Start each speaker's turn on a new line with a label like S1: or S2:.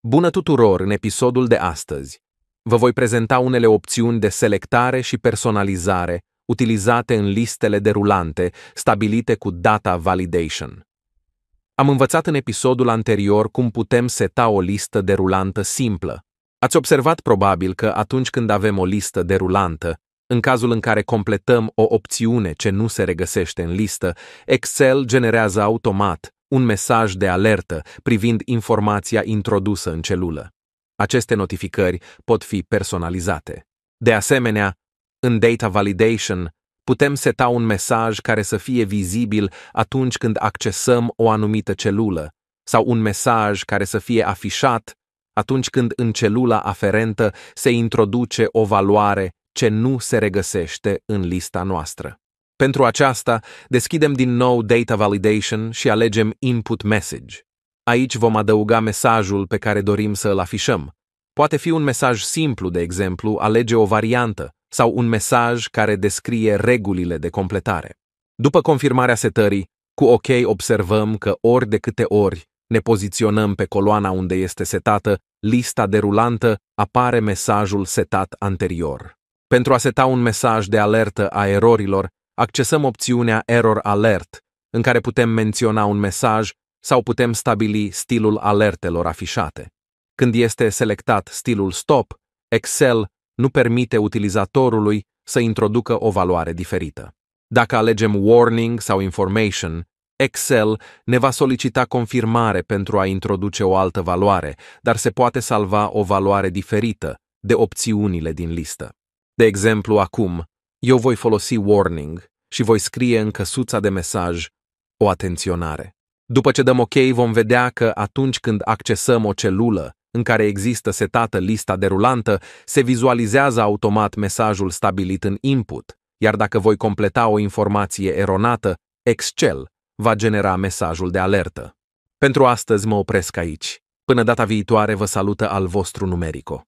S1: Bună tuturor! În episodul de astăzi vă voi prezenta unele opțiuni de selectare și personalizare utilizate în listele derulante stabilite cu Data Validation. Am învățat în episodul anterior cum putem seta o listă derulantă simplă. Ați observat probabil că atunci când avem o listă derulantă, în cazul în care completăm o opțiune ce nu se regăsește în listă, Excel generează automat un mesaj de alertă privind informația introdusă în celulă. Aceste notificări pot fi personalizate. De asemenea, în Data Validation, putem seta un mesaj care să fie vizibil atunci când accesăm o anumită celulă, sau un mesaj care să fie afișat atunci când în celula aferentă se introduce o valoare ce nu se regăsește în lista noastră. Pentru aceasta, deschidem din nou Data Validation și alegem Input Message. Aici vom adăuga mesajul pe care dorim să îl afișăm. Poate fi un mesaj simplu, de exemplu, alege o variantă, sau un mesaj care descrie regulile de completare. După confirmarea setării, cu OK observăm că ori de câte ori ne poziționăm pe coloana unde este setată lista derulantă, apare mesajul setat anterior. Pentru a seta un mesaj de alertă a erorilor, accesăm opțiunea Error Alert, în care putem menționa un mesaj sau putem stabili stilul alertelor afișate. Când este selectat stilul Stop, Excel nu permite utilizatorului să introducă o valoare diferită. Dacă alegem Warning sau Information, Excel ne va solicita confirmare pentru a introduce o altă valoare, dar se poate salva o valoare diferită de opțiunile din listă. De exemplu, acum, eu voi folosi Warning și voi scrie în căsuța de mesaj o atenționare. După ce dăm OK, vom vedea că atunci când accesăm o celulă în care există setată lista derulantă, se vizualizează automat mesajul stabilit în input, iar dacă voi completa o informație eronată, Excel va genera mesajul de alertă. Pentru astăzi mă opresc aici. Până data viitoare vă salută al vostru Numerico.